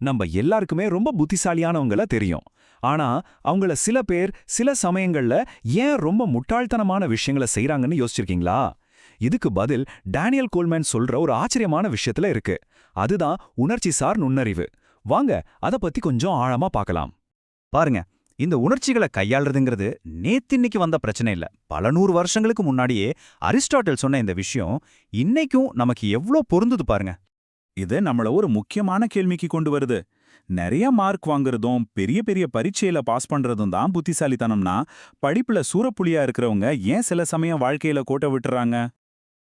நம்ம எல்லாருக்குமே ரொம்ப புத்திசாலியானவங்கள தெரியும். ஆனா அவங்கள சில பேர் சில சமயங்கள்ல ஏன் ரொம்ப முட்டாள்தனமான விஷயங்களை செய்றாங்கன்னு யோசிச்சிருக்கீங்களா? இதுக்கு பதில் டேனியல் கோல்மேன் சொல்ற ஒரு ஆச்சரியமான விஷயத்துல இருக்கு. அதுதான் உணர்ச்சிசார் நுண்ணறிவு. வாங்க அத பத்தி கொஞ்சம் ஆழமா பார்க்கலாம். பாருங்க, இந்த உணர்ச்சிகளை கையாளுறதுங்கிறது நேத்தின்னைக்கு வந்த பிரச்சனை இல்ல. பல 100 வருஷங்களுக்கு முன்னாடியே அரிஸ்டாட்டில் சொன்ன இந்த விஷயம் இன்னைக்கும் நமக்கு எவ்ளோ பொருந்துது பாருங்க. இது நம்மள ஒரு முக்கியமான கேள்விக்கு கொண்டு வருது. நிறைய மார்க் வாங்குறதும் பெரிய பெரிய பரீட்சையில பாஸ் பண்றதும் தான் புத்திசாலித்தனம்னா, படிப்புல சூரப்புலியா இருக்கிறவங்க ஏன் சில சமயம் வாழ்க்கையில கோட்டை விட்டுறாங்க?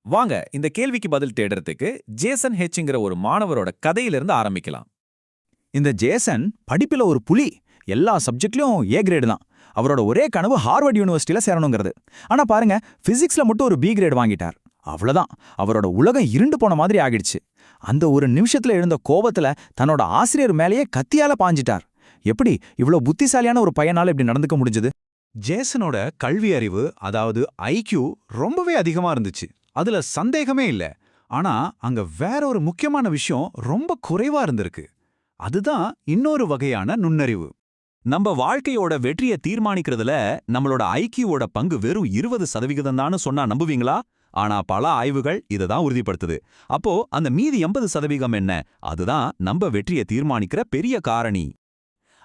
வாங்க இந்த கேள்விக்கு பதில் தேடுறதுக்கு ஜேசன் ஹெச்ங்கிற ஒரு மாணவரோட கதையிலிருந்து ஆரம்பிக்கலாம். இந்த ஜேசன் படிப்புல ஒரு புலி. எல்லா சப்ஜெக்ட்லயும் ஏ கிரேடு தான். அவரோட ஒரே கனவு ஹார்வர்ட் யூனிவர்சிட்டியில சேரணுங்கிறது. ஆனா பாருங்க, பிசிக்ஸ்ல மட்டும் ஒரு பி கிரேட் வாங்கிட்டார். அவ்வளவுதான், அவரோட உலகம் இருண்டு போன மாதிரி ஆகிடுச்சு. அந்த ஒரு நிமிஷத்துல எழுந்த கோபத்துல தன்னோட ஆசிரியர் மேலேயே கத்தியால பாஞ்சிட்டார். எப்படி இவ்ளோ புத்திசாலியான ஒரு பையனால இப்படி நடந்துக்க முடிஞ்சது? ஜேசனோட கல்வி அறிவு, அதாவது ஐக்யூ ரொம்பவே அதிகமா இருந்துச்சு. அதுல சந்தேகமே இல்ல. ஆனா அங்க வேற ஒரு முக்கியமான விஷயம் ரொம்ப குறைவா இருந்திருக்கு. அதுதான் இன்னொரு வகையான நுண்ணறிவு. நம்ம வாழ்க்கையோட வெற்றியை தீர்மானிக்கிறதுல நம்மளோட ஐக்கியோட பங்கு வெறும் 20% தான்னு சொன்னா நம்புவீங்களா? ஆனா பல ஆய்வுகள் இததான் உறுதிப்படுத்துது. அப்போ அந்த மீதி 80% என்ன? அதுதான் நம்ம வெற்றியை தீர்மானிக்கிற பெரிய காரணி.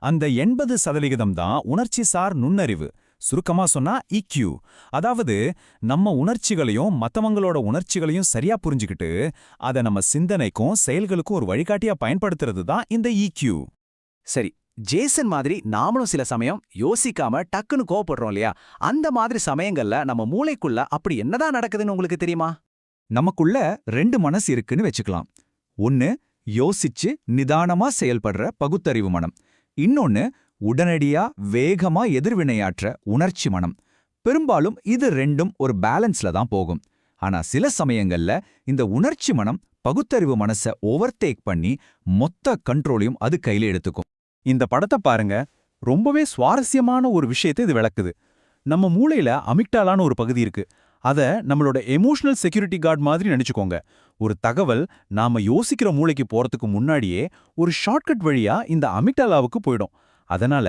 அந்த 80% தான் உணர்ச்சிசார் நுண்ணறிவு. சுருக்கமா சொன்னா இக்யூ. அதாவது நம்ம உணர்ச்சிகளையும் மத்தவங்களோட உணர்ச்சிகளையும் சரியா புரிஞ்சுக்கிட்டு அதை நம்ம சிந்தனைக்கும் செயல்களுக்கும் ஒரு வழிகாட்டியா பயன்படுத்துறது தான் இந்த இக்யூ. சரி, ஜேசன் மாதிரி நாமளும் சில சமயம் யோசிக்காம டக்குன்னு கோவப்படுறோம் இல்லையா? அந்த மாதிரி சமயங்கள்ல நம்ம மூளைக்குள்ள அப்படி என்னதான் நடக்குதுன்னு உங்களுக்கு தெரியுமா? நமக்குள்ள 2 மனசு இருக்குன்னு வச்சுக்கலாம். ஒன்னு யோசிச்சு நிதானமா செயல்படுற பகுத்தறிவு மனம். இன்னொன்னு உடனடியா வேகமா எதிர்வினையாற்ற உணர்ச்சி மனம். பெரும்பாலும் இது ரெண்டும் ஒரு பேலன்ஸ்ல தான் போகும். ஆனா சில சமயங்கள்ல இந்த உணர்ச்சி மனம் பகுத்தறிவு மனசை ஓவர்டேக் பண்ணி மொத்த கண்ட்ரோலையும் அது கையில எடுத்துக்கும். இந்த படத்தை பாருங்க, ரொம்பவே சுவாரஸ்யமான ஒரு விஷயத்தை இது விளக்குது. நம்ம மூளையில அமிக்டாலான்னு ஒரு பகுதி இருக்கு. அத நம்மளோட எமோஷனல் செக்யூரிட்டி கார்டு மாதிரி நினைச்சுக்கோங்க. ஒரு தகவல் நாம யோசிக்கிற மூளைக்கு போறதுக்கு முன்னாடியே ஒரு ஷார்ட்கட் வழியா இந்த அமிக்டாலாவுக்கு போயிடும். அதனால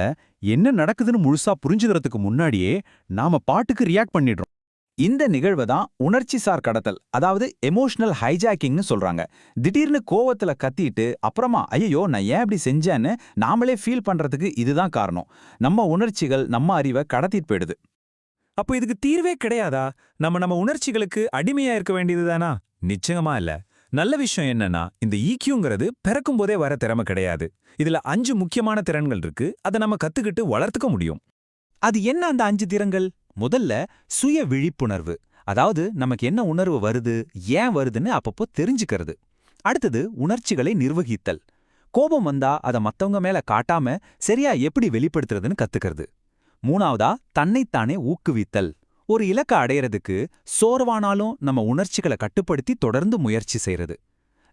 என்ன நடக்குதுன்னு முழுசா புரிஞ்சுக்கிறதுக்கு முன்னாடியே நாம பாட்டுக்கு ரியாக்ட் பண்ணிடுறோம். இந்த நிகழ்வை தான் உணர்ச்சிசார் கடத்தல், அதாவது எமோஷனல் ஹைஜாக்கிங்னு சொல்றாங்க. திடீர்னு கோவத்துல கத்திட்டு அப்புறமா ஐயோ நான் ஏன் இப்படி செஞ்சேன்னு நாமளே ஃபீல் பண்றதுக்கு இதுதான் காரணம். நம்ம உணர்ச்சிகள் நம்ம அறிவை கடத்திட்டு போயிடுது. அப்போ இதுக்கு தீர்வே கிடையாதா? நம்ம உணர்ச்சிகளுக்கு அடிமையா இருக்க வேண்டியதுதானா? நிச்சயமா இல்ல. நல்ல விஷயம் என்னன்னா, இந்த ஈக்யூங்கிறது பிறக்கும் போதே வர திறமை கிடையாது. இதுல 5 முக்கியமான திறன்கள் இருக்கு. அதை நம்ம கத்துக்கிட்டு வளர்த்துக்க முடியும். அது என்ன அந்த 5 திறன்கள்? முதல்ல சுய விழிப்புணர்வு, அதாவது நமக்கு என்ன உணர்வு வருது, ஏன் வருதுன்னு அப்பப்போ தெரிஞ்சுக்கிறது. அடுத்தது உணர்ச்சிகளை நிர்வகித்தல். கோபம் வந்தா அதை மத்தவங்க மேல காட்டாம சரியா எப்படி வெளிப்படுத்துறதுன்னு கத்துக்கிறது. மூணாவதா தன்னைத்தானே ஊக்குவித்தல். ஒரு இலக்க அடையறதுக்கு சோர்வானாலும் நம்ம உணர்ச்சிகளை கட்டுப்படுத்தி தொடர்ந்து முயற்சி செய்யறது.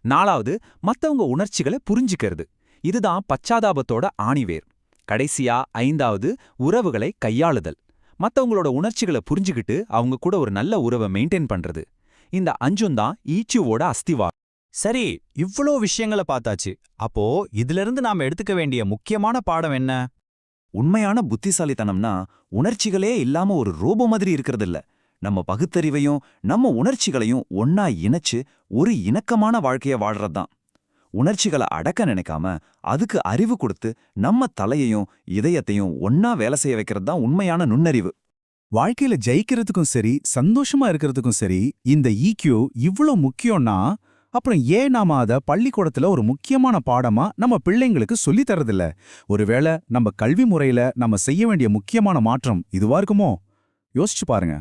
நாலாவது மத்தவங்க உணர்ச்சிகளை புரிஞ்சுக்கிறது. இதுதான் பச்சாதாபத்தோட ஆணிவேர். கடைசியா 5வது உறவுகளை கையாளுதல். மத்தவங்களோட உணர்ச்சிகளை புரிஞ்சுக்கிட்டு அவங்க கூட ஒரு நல்ல உறவை மெயின்டைன் பண்றது. இந்த 5ம் தான் ஈக்யூவோட அஸ்திவாரம். சரி, இவ்ளோ விஷயங்களை பார்த்தாச்சு. அப்போ இதிலிருந்து நாம எடுத்துக்க வேண்டிய முக்கியமான பாடம் என்ன? உண்மையான புத்திசாலித்தனம்னா உணர்ச்சிகளே இல்லாம ஒரு ரோபோ மாதிரி இருக்கிறதில்ல. நம்ம பகுத்தறிவையும் நம்ம உணர்ச்சிகளையும் ஒன்னா இணைச்சு ஒரு இணக்கமான வாழ்க்கைய வாழ்றதுதான். உணர்ச்சிகளை அடக்க நினைக்காம அதுக்கு அறிவு கொடுத்து நம்ம தலையையும் இதயத்தையும் ஒன்னா வேலை செய்ய வைக்கிறது தான் உண்மையான நுண்ணறிவு. வாழ்க்கையில ஜெயிக்கிறதுக்கும் சரி, சந்தோஷமா இருக்கிறதுக்கும் சரி, இந்த ஈக்யூ இவ்ளோ முக்கியம்னா அப்புறம் ஏன் நாம அத பள்ளிக்கூடத்துல ஒரு முக்கியமான பாடமா நம்ம பிள்ளைங்களுக்கு சொல்லித் தரதில்ல? ஒருவேளை நம்ம கல்வி முறையில நம்ம செய்ய வேண்டிய முக்கியமான மாற்றம் இதுவா இருக்குமோ? யோசிச்சு பாருங்க.